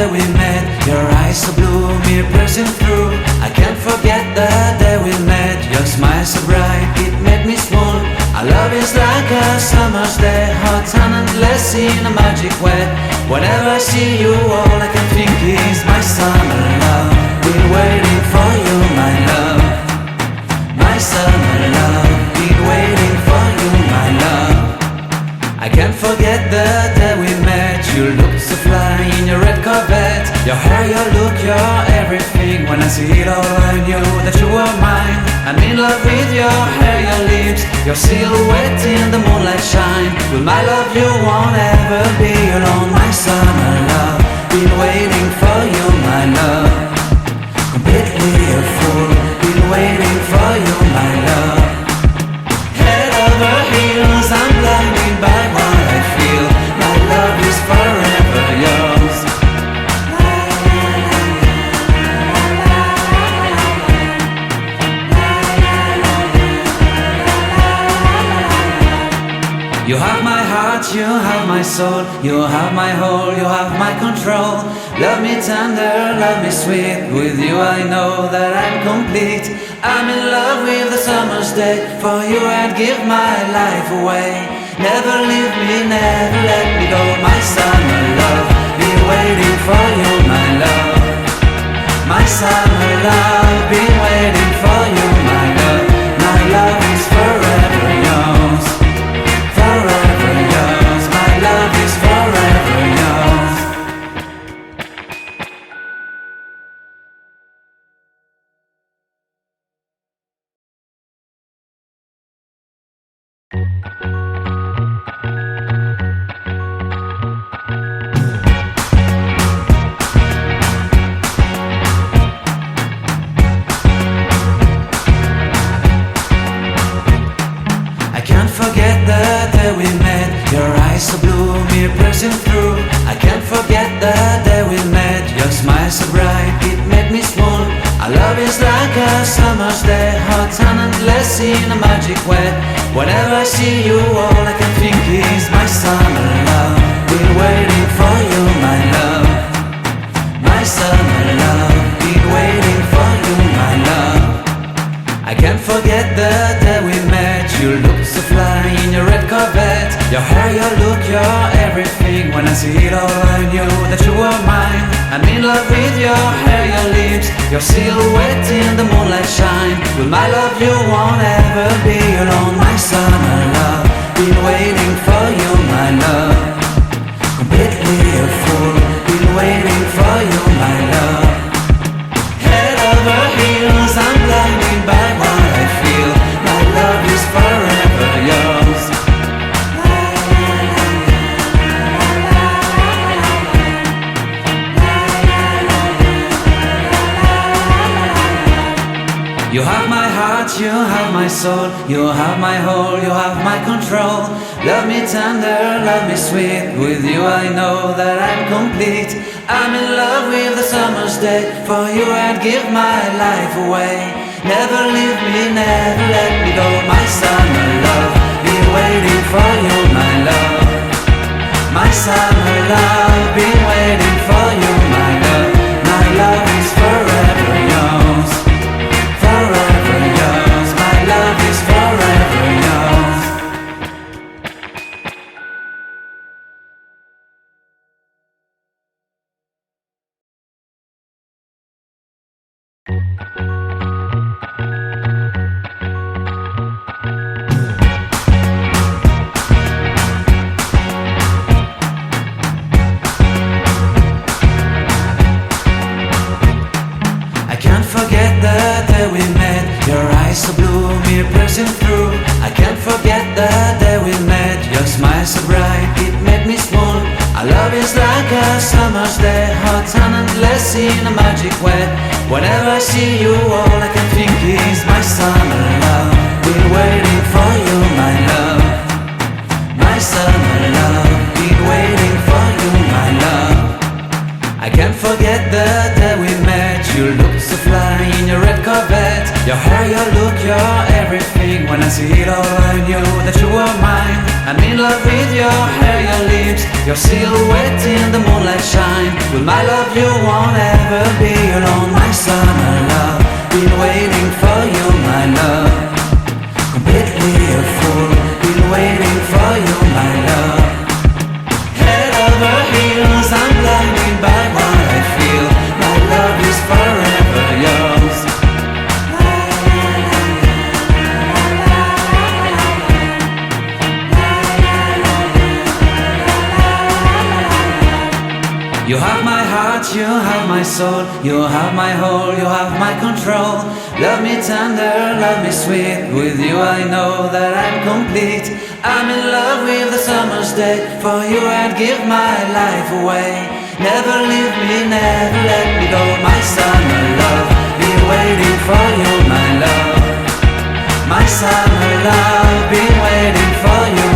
day we met. Your eyes so blue, me piercing through. I can't forget the day we met. Your smile so bright, it made me swoon. Our love is like a summer's day, hot and endless in a magic way. Whenever I see you, all I can think is my summer love. Been waiting for you, my love. My summer love, been waiting for you, my love. I can't forget the day we met. You looked so fly in your red Corvette. Your hair, your look, your everything. When I see it all, I knew that you were mine. I'm in love with your hair, your lips, your silhouette in the moonlight shine. With my love you won't ever be alone. My summer love, been waiting for you, my love. Completely a fool, been waiting for you, my love. Head over heels, I'm blinded by what I feel. My love is forever yours. You have my heart, you have my soul, you have my whole, you have my control. Love me tender, love me sweet. With you I know that I'm complete. I'm in love with the summer's day. For you I'd give my life away. Never leave me, never let me go. My summer love, been waiting for you, my love. My summer love, been waiting for you, my love. My love is forever yours. Forever yours, my love is forever yours. I can't forget the day we met. Your eyes so blue, me piercing through. I can't forget the day we met. Your smile so bright, it made me swoon. Our love is like a summer's day, hot and endless in a magic way. Whenever I see you, all I can think is my summer love. Been waiting for you, my love. My summer love, been waiting for you, my love. I can't forget the day we met. You looked so fly in your red Corvette. Your hair, your look, your everything. When I see it all, I knew that you were mine. I'm in love with your hair, your lips, your silhouette in the moonlight shine. With my love you won't ever be alone. My summer love, been waiting for you, my love. Completely a fool, been waiting for you, my love. Head over heels, I'm blinded by what I feel. My love is forever yours. You have my heart, you have my soul, you have my whole, you have my control. Love me tender, love me sweet. With you I know that I'm complete. I'm in love with the summer's day. For you I'd give my life away. Never leave me, never let me go. My summer love, been waiting for you, my love. My summer love, been waiting for you, my love. My love is forever yours. Forever yours, my love is forever yours. I can't forget the day we met. Your eyes so blue, me piercing through. I can't forget the day we met. Your smile so bright, it made me swoon. Our love is like a summer's day, hot and endless in a magic way. Whenever I see you, all I can think is my summer love. Been waiting for you, my love. My summer love, been waiting for you, my love. I can't forget the day we met. You looked so fly in your red Corvette. Your hair, your look, your everything. When I see it all, I knew that you were mine. I'm in love with your hair, your lips, Your silhouette in the moonlight shine. With my love you won't ever be alone. My summer love, been waiting for you, my love. Completely a fool, been waiting for you, my love. Head over heels, I'm blinded by what I feel. My love is forever yours. You have my heart, you have my soul, you have my whole, you have my control. Love me tender, love me sweet. With you I know that I'm complete. I'm in love with the summer's day. For you I'd give my life away. Never leave me, never let me go. My summer love, been waiting for you, my love. My summer love, been waiting for you.